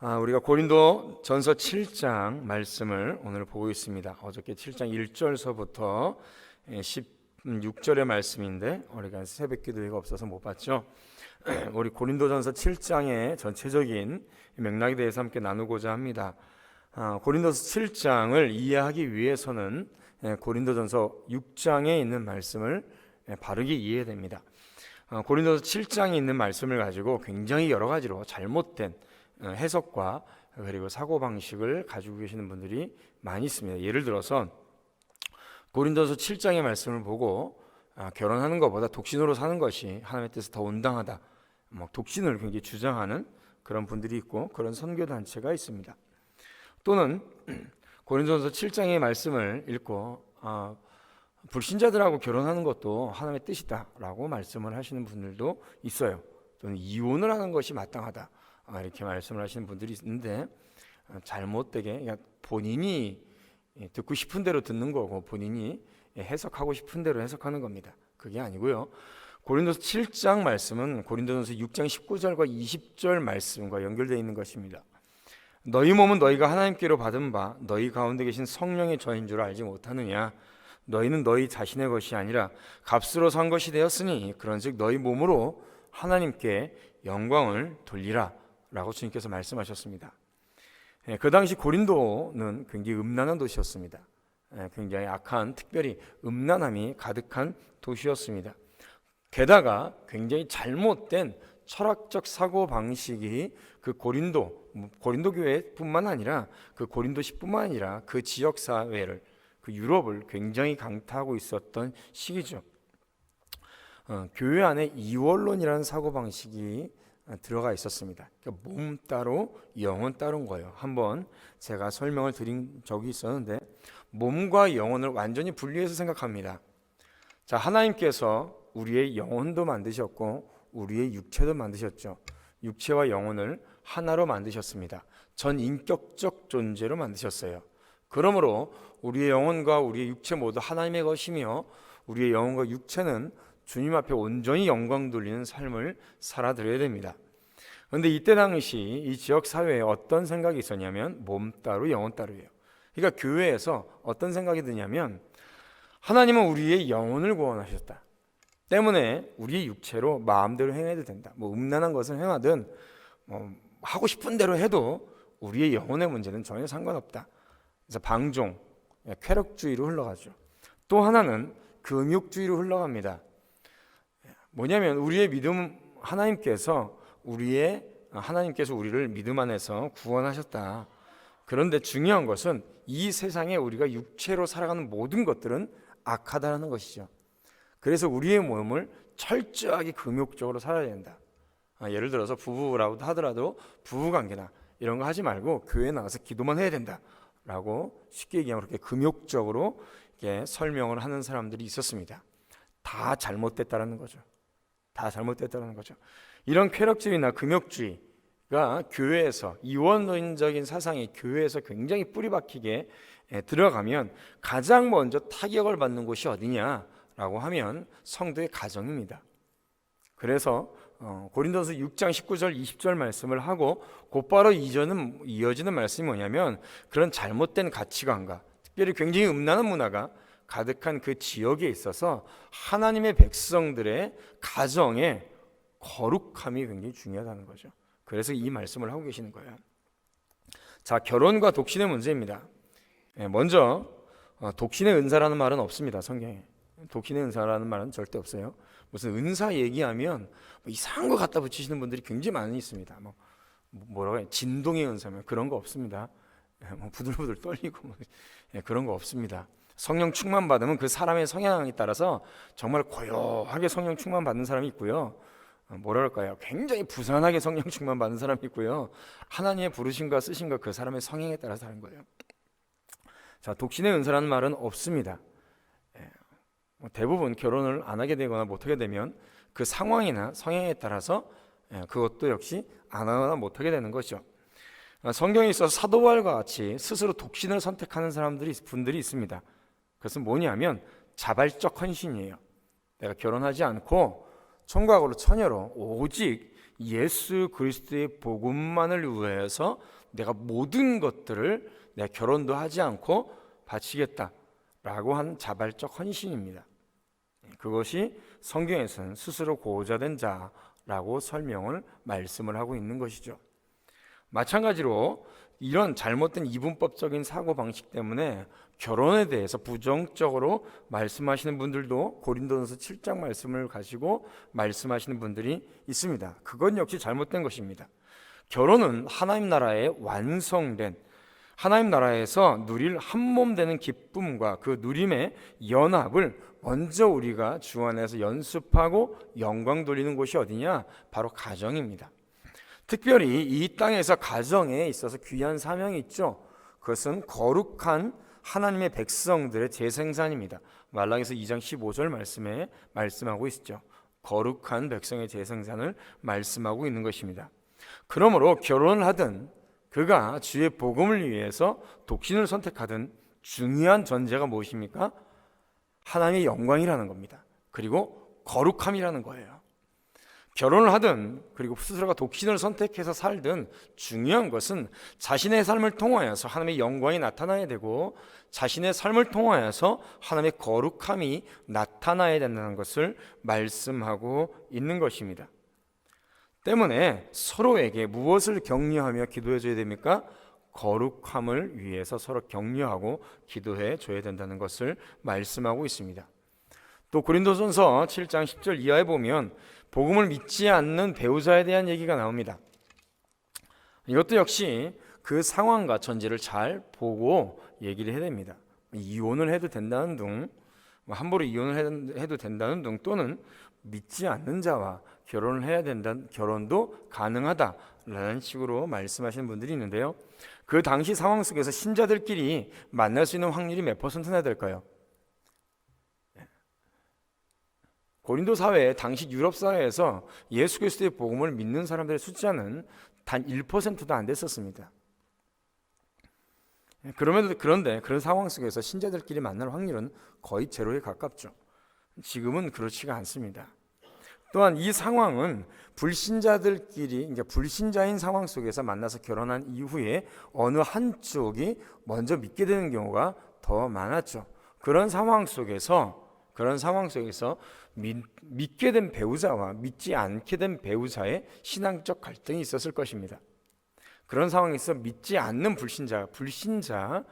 우리가 고린도 전서 7장 말씀을 오늘 보고 있습니다. 어저께 7장 1절서부터 16절의 말씀인데 우리가 새벽기도회가 없어서 못 봤죠. 우리 고린도 전서 7장의 전체적인 맥락에 대해서 함께 나누고자 합니다. 고린도서 7장을 이해하기 위해서는 고린도 전서 6장에 있는 말씀을 바르게 이해해야 됩니다. 고린도서 7장에 있는 말씀을 가지고 굉장히 여러 가지로 잘못된 해석과 그리고 사고방식을 가지고 계시는 분들이 많이 있습니다. 예를 들어서 고린도서 7장의 말씀을 보고 결혼하는 것보다 독신으로 사는 것이 하나님의 뜻에 더 온당하다, 독신을 굉장히 주장하는 그런 분들이 있고, 그런 선교단체가 있습니다. 또는 고린도서 7장의 말씀을 읽고 불신자들하고 결혼하는 것도 하나님의 뜻이다라고 말씀을 하시는 분들도 있어요. 또는 이혼을 하는 것이 마땅하다, 이렇게 말씀을 하시는 분들이 있는데, 잘못되게 그러니까 본인이 듣고 싶은 대로 듣는 거고 본인이 해석하고 싶은 대로 해석하는 겁니다. 그게 아니고요. 고린도서 7장 말씀은 고린도전서 6장 19절과 20절 말씀과 연결되어 있는 것입니다. 너희 몸은 너희가 하나님께로 받은 바 너희 가운데 계신 성령의 전인 줄 알지 못하느냐. 너희는 너희 자신의 것이 아니라 값으로 산 것이 되었으니 그런즉 너희 몸으로 하나님께 영광을 돌리라 라고 주님께서 말씀하셨습니다. 그 당시 고린도는 굉장히 음란한 도시였습니다. 굉장히 악한, 특별히 음란함이 가득한 도시였습니다. 게다가 굉장히 잘못된 철학적 사고방식이 그 고린도 교회뿐만 아니라 그 고린도시뿐만 아니라 그 지역사회를, 그 유럽을 굉장히 강타하고 있었던 시기죠. 교회 안에 이원론이라는 사고방식이 들어가 있었습니다. 그러니까 몸 따로 영혼 따로인 거예요. 한번 제가 설명을 드린 적이 있었는데, 몸과 영혼을 완전히 분리해서 생각합니다. 자, 하나님께서 우리의 영혼도 만드셨고 우리의 육체도 만드셨죠. 육체와 영혼을 하나로 만드셨습니다. 전인격적 존재로 만드셨어요. 그러므로 우리의 영혼과 우리의 육체 모두 하나님의 것이며, 우리의 영혼과 육체는 주님 앞에 온전히 영광 돌리는 삶을 살아드려야 됩니다. 그런데 이때 당시 이 지역 사회에 어떤 생각이 있었냐면 몸 따로 영혼 따로예요. 그러니까 교회에서 어떤 생각이 드냐면, 하나님은 우리의 영혼을 구원하셨다 때문에 우리의 육체로 마음대로 행해도 된다. 음란한 것을 행하든 하고 싶은 대로 해도 우리의 영혼의 문제는 전혀 상관없다. 그래서 방종, 쾌락주의로 흘러가죠. 또 하나는 금욕주의로 흘러갑니다. 뭐냐면 우리의 믿음, 하나님께서 우리를 믿음 안에서 구원하셨다. 그런데 중요한 것은 이 세상에 우리가 육체로 살아가는 모든 것들은 악하다는 것이죠. 그래서 우리의 몸을 철저하게 금욕적으로 살아야 된다. 예를 들어서 부부라고 하더라도 부부관계나 이런 거 하지 말고 교회에 나가서 기도만 해야 된다 라고 쉽게 얘기하면 그렇게 금욕적으로 이렇게 설명을 하는 사람들이 있었습니다. 다 잘못됐다라는 거죠. 다 잘못됐다는 거죠. 이런 쾌락주의나 금욕주의가 교회에서, 이원론적인 사상이 교회에서 굉장히 뿌리박히게 들어가면 가장 먼저 타격을 받는 곳이 어디냐라고 하면 성도의 가정입니다. 그래서 고린도서 6장 19절 20절 말씀을 하고 곧바로 이어지는 말씀이 뭐냐면, 그런 잘못된 가치관과 특별히 굉장히 음란한 문화가 가득한 그 지역에 있어서 하나님의 백성들의 가정의 거룩함이 굉장히 중요하다는 거죠. 그래서 이 말씀을 하고 계시는 거예요. 자, 결혼과 독신의 문제입니다. 먼저 독신의 은사라는 말은 없습니다. 성경에 독신의 은사라는 말은 절대 없어요. 무슨 은사 얘기하면 이상한 거 갖다 붙이시는 분들이 굉장히 많이 있습니다. 뭐라고 해요? 진동의 은사면 그런 거 없습니다. 부들부들 떨리고 그런 거 없습니다. 성령 충만 받으면 그 사람의 성향에 따라서 정말 고요하게 성령 충만 받는 사람이 있고요. 뭐랄까요? 굉장히 부산하게 성령 충만 받는 사람이 있고요. 하나님의 부르심과 쓰심과 그 사람의 성향에 따라서 하는 거예요. 자, 독신의 은사라는 말은 없습니다. 대부분 결혼을 안 하게 되거나 못하게 되면 그 상황이나 성향에 따라서 그것도 역시 안 하거나 못하게 되는 것이죠. 성경에 있어서 사도 바울과 같이 스스로 독신을 선택하는 분들이 있습니다. 그것은 뭐냐면 자발적 헌신이에요. 내가 결혼하지 않고 총각으로 처녀로 오직 예수 그리스도의 복음만을 위해서 내가 모든 것들을 내가 결혼도 하지 않고 바치겠다라고 한 자발적 헌신입니다. 그것이 성경에서는 스스로 고자된 자라고 말씀을 하고 있는 것이죠. 마찬가지로 이런 잘못된 이분법적인 사고방식 때문에 결혼에 대해서 부정적으로 말씀하시는 분들도 고린도전서 7장 말씀을 가지고 말씀하시는 분들이 있습니다. 그건 역시 잘못된 것입니다. 결혼은 하나님 나라에 완성된, 하나님 나라에서 누릴 한몸 되는 기쁨과 그 누림의 연합을 먼저 우리가 주 안에서 연습하고 영광 돌리는 곳이 어디냐? 바로 가정입니다. 특별히 이 땅에서 가정에 있어서 귀한 사명이 있죠. 그것은 거룩한 하나님의 백성들의 재생산입니다. 말라기서 2장 15절 말씀에 말씀하고 있죠. 거룩한 백성의 재생산을 말씀하고 있는 것입니다. 그러므로 결혼을 하든 그가 주의 복음을 위해서 독신을 선택하든 중요한 전제가 무엇입니까? 하나님의 영광이라는 겁니다. 그리고 거룩함이라는 거예요. 결혼을 하든 그리고 스스로가 독신을 선택해서 살든 중요한 것은 자신의 삶을 통하여서 하나님의 영광이 나타나야 되고 자신의 삶을 통하여서 하나님의 거룩함이 나타나야 된다는 것을 말씀하고 있는 것입니다. 때문에 서로에게 무엇을 격려하며 기도해 줘야 됩니까? 거룩함을 위해서 서로 격려하고 기도해 줘야 된다는 것을 말씀하고 있습니다. 또 고린도전서 7장 10절 이하에 보면 복음을 믿지 않는 배우자에 대한 얘기가 나옵니다. 이것도 역시 그 상황과 전제를 잘 보고 얘기를 해야 됩니다. 이혼을 해도 된다는 등, 함부로 이혼을 해도 된다는 등, 또는 믿지 않는 자와 결혼을 해야 된다는, 결혼도 가능하다라는 식으로 말씀하시는 분들이 있는데요. 그 당시 상황 속에서 신자들끼리 만날 수 있는 확률이 몇 %나 될까요? 고린도 사회, 당시 유럽 사회에서 예수 그리스도의 복음을 믿는 사람들의 숫자는 단 1%도 안 됐었습니다. 그런데 그런 상황 속에서 신자들끼리 만날 확률은 거의 제로에 가깝죠. 지금은 그렇지가 않습니다. 또한 이 상황은 불신자들끼리, 이제 불신자인 상황 속에서 만나서 결혼한 이후에 어느 한쪽이 먼저 믿게 되는 경우가 더 많았죠. 그런 상황 속에서 믿게 된 배우자와 믿지 않게 된 배우자의 신앙적 갈등이 있었을 것입니다. 그런 상황에서 믿지 않는 불신자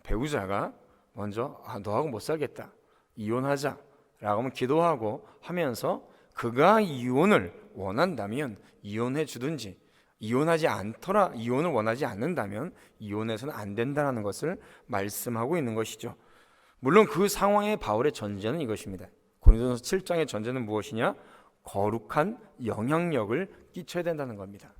배우자가 먼저 너하고 못 살겠다, 이혼하자 라고 하면 기도하고 하면서 그가 이혼을 원한다면 이혼해 주든지, 이혼을 원하지 않는다면 이혼해서는 안 된다는 것을 말씀하고 있는 것이죠. 물론 그 상황의 바울의 전제는 이것입니다. 고린도전서 7장의 전제는 무엇이냐? 거룩한 영향력을 끼쳐야 된다는 겁니다.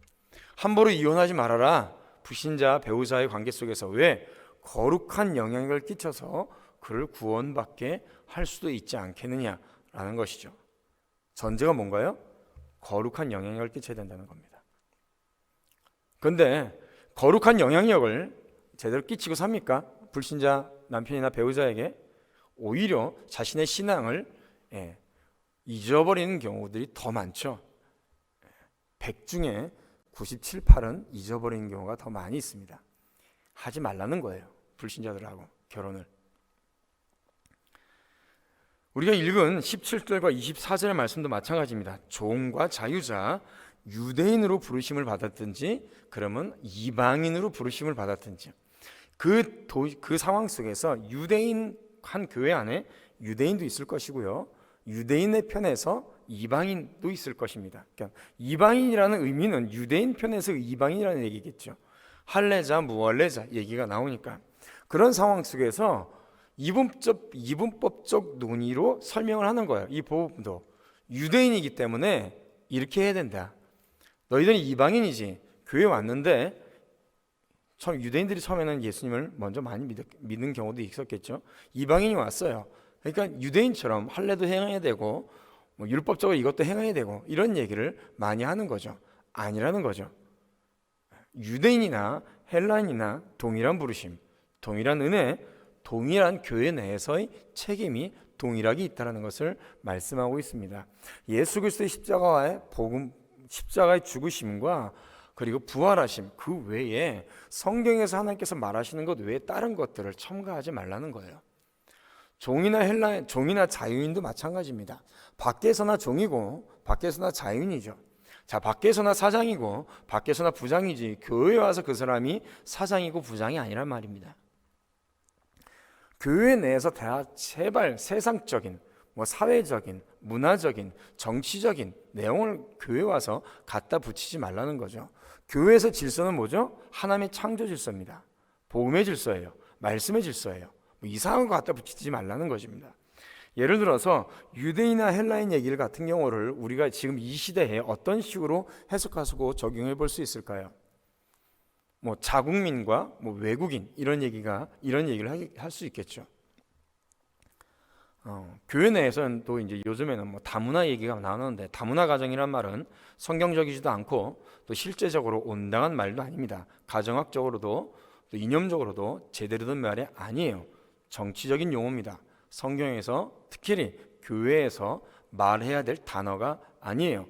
함부로 이혼하지 말아라. 불신자 배우자의 관계 속에서 왜? 거룩한 영향력을 끼쳐서 그를 구원받게 할 수도 있지 않겠느냐라는 것이죠. 전제가 뭔가요? 거룩한 영향력을 끼쳐야 된다는 겁니다. 그런데 거룩한 영향력을 제대로 끼치고 삽니까? 불신자 남편이나 배우자에게 오히려 자신의 신앙을 잊어버리는 경우들이 더 많죠. 100 중에 97, 8은 잊어버리는 경우가 더 많이 있습니다. 하지 말라는 거예요. 불신자들하고 결혼을. 우리가 읽은 17절과 24절의 말씀도 마찬가지입니다. 종과 자유자, 유대인으로 부르심을 받았든지 그러면 이방인으로 부르심을 받았든지 그 상황 속에서 유대인 한 교회 안에 유대인도 있을 것이고요, 유대인의 편에서 이방인도 있을 것입니다. 그러니까 이방인이라는 의미는 유대인 편에서 이방인이라는 얘기겠죠. 할례자, 무할례자 얘기가 나오니까 그런 상황 속에서 이분법적 논의로 설명을 하는 거예요. 이 보험도 유대인이기 때문에 이렇게 해야 된다. 너희들은 이방인이지, 교회 왔는데 유대인들이 처음에는 예수님을 먼저 많이 믿는 경우도 있었겠죠. 이방인이 왔어요. 그러니까 유대인처럼 할례도 행해야 되고 율법적으로 이것도 행해야 되고 이런 얘기를 많이 하는 거죠. 아니라는 거죠. 유대인이나 헬라인이나 동일한 부르심, 동일한 은혜, 동일한 교회 내에서의 책임이 동일하게 있다는 것을 말씀하고 있습니다. 예수 그리스도의 십자가와의 복음, 십자가의 죽으심과 그리고 부활하심, 그 외에 성경에서 하나님께서 말하시는 것 외에 다른 것들을 첨가하지 말라는 거예요. 종이나 자유인도 마찬가지입니다. 밖에서나 종이고 밖에서나 자유인이죠. 자, 밖에서나 사장이고 밖에서나 부장이지 교회에 와서 그 사람이 사장이고 부장이 아니란 말입니다. 교회 내에서 제발 세상적인, 사회적인, 문화적인, 정치적인 내용을 교회에 와서 갖다 붙이지 말라는 거죠. 교회에서 질서는 뭐죠? 하나님의 창조 질서입니다. 복음의 질서예요. 말씀의 질서예요. 이상한 거 갖다 붙이지 말라는 것입니다. 예를 들어서 유대인이나 헬라인 얘기를 같은 경우를 우리가 지금 이 시대에 어떤 식으로 해석하고 적용해 볼 수 있을까요? 자국민과 외국인 이런 얘기를 할 수 있겠죠. 교회 내에서는 또 이제 요즘에는 다문화 얘기가 나오는데, 다문화 가정이란 말은 성경적이지도 않고 또 실제적으로 온당한 말도 아닙니다. 가정학적으로도 또 이념적으로도 제대로 된 말이 아니에요. 정치적인 용어입니다. 성경에서 특히 교회에서 말해야 될 단어가 아니에요.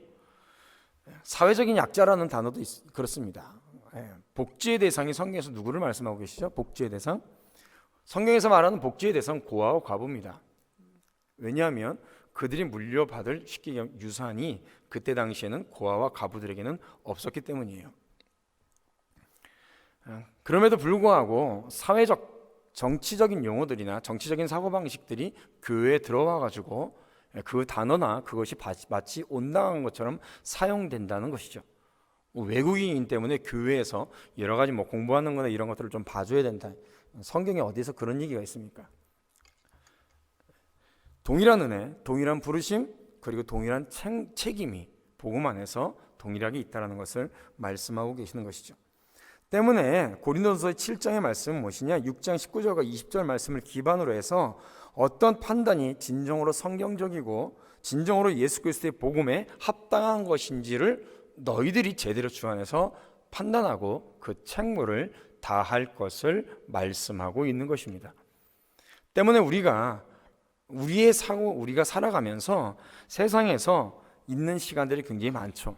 사회적인 약자라는 단어도 그렇습니다. 복지의 대상이 성경에서 누구를 말씀하고 계시죠? 복지의 대상? 성경에서 말하는 복지의 대상 고아와 과부입니다. 왜냐하면 그들이 물려받을 쉽게 얘기하면 유산이 그때 당시에는 고아와 과부들에게는 없었기 때문이에요. 그럼에도 불구하고 사회적 정치적인 용어들이나 정치적인 사고방식들이 교회에 들어와 가지고 그 단어나 그것이 마치 온당한 것처럼 사용된다는 것이죠. 외국인이기 때문에 교회에서 여러 가지 공부하는 거나 이런 것들을 좀 봐줘야 된다. 성경에 어디서 그런 얘기가 있습니까? 동일한 은혜, 동일한 부르심, 그리고 동일한 책임이 복음 안에서 동일하게 있다는 것을 말씀하고 계시는 것이죠. 때문에 고린도서 7장의 말씀은 무엇이냐? 6장 19절과 20절 말씀을 기반으로 해서 어떤 판단이 진정으로 성경적이고 진정으로 예수 그리스도의 복음에 합당한 것인지를 너희들이 제대로 주 안에서 판단하고 그 책무를 다할 것을 말씀하고 있는 것입니다. 때문에 우리가 살아가면서 세상에서 있는 시간들이 굉장히 많죠.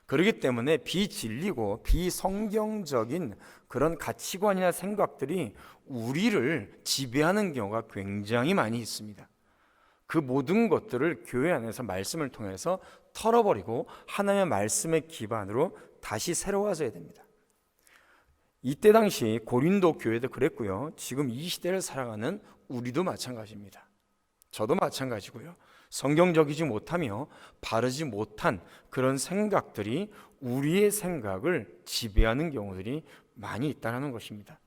그렇기 때문에 비진리고 비성경적인 그런 가치관이나 생각들이 우리를 지배하는 경우가 굉장히 많이 있습니다. 그 모든 것들을 교회 안에서 말씀을 통해서 털어버리고 하나님의 말씀의 기반으로 다시 새로워져야 됩니다. 이때 당시 고린도 교회도 그랬고요. 지금 이 시대를 살아가는 우리도 마찬가지입니다. 저도 마찬가지고요. 성경적이지 못하며 바르지 못한 그런 생각들이 우리의 생각을 지배하는 경우들이 많이 있다는 것입니다.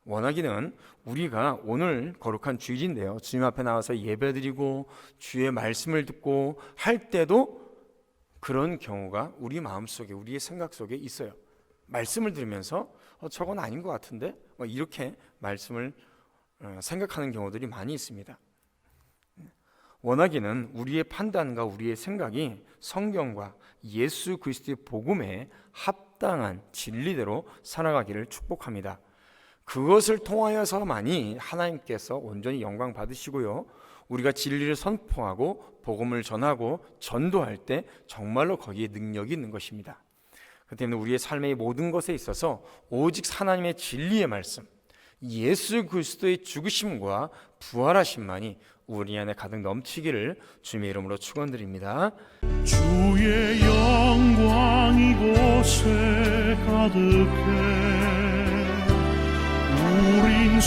원하기는 우리가 오늘 거룩한 주일인데요, 주님 앞에 나와서 예배드리고 주의 말씀을 듣고 할 때도 그런 경우가 우리 마음속에, 우리의 생각 속에 있어요. 말씀을 들으면서 저건 아닌 것 같은데 이렇게 말씀을 생각하는 경우들이 많이 있습니다. 원하기는 우리의 판단과 우리의 생각이 성경과 예수 그리스도의 복음에 합당한 진리대로 살아가기를 축복합니다. 그것을 통하여서만이 하나님께서 온전히 영광 받으시고요, 우리가 진리를 선포하고 복음을 전하고 전도할 때 정말로 거기에 능력이 있는 것입니다. 그 때문에 우리의 삶의 모든 것에 있어서 오직 하나님의 진리의 말씀, 예수 그리스도의 죽으심과 부활하심만이 우리 안에 가득 넘치기를 주님의 이름으로 축원드립니다. 주의 영광 이곳에 가득해 우린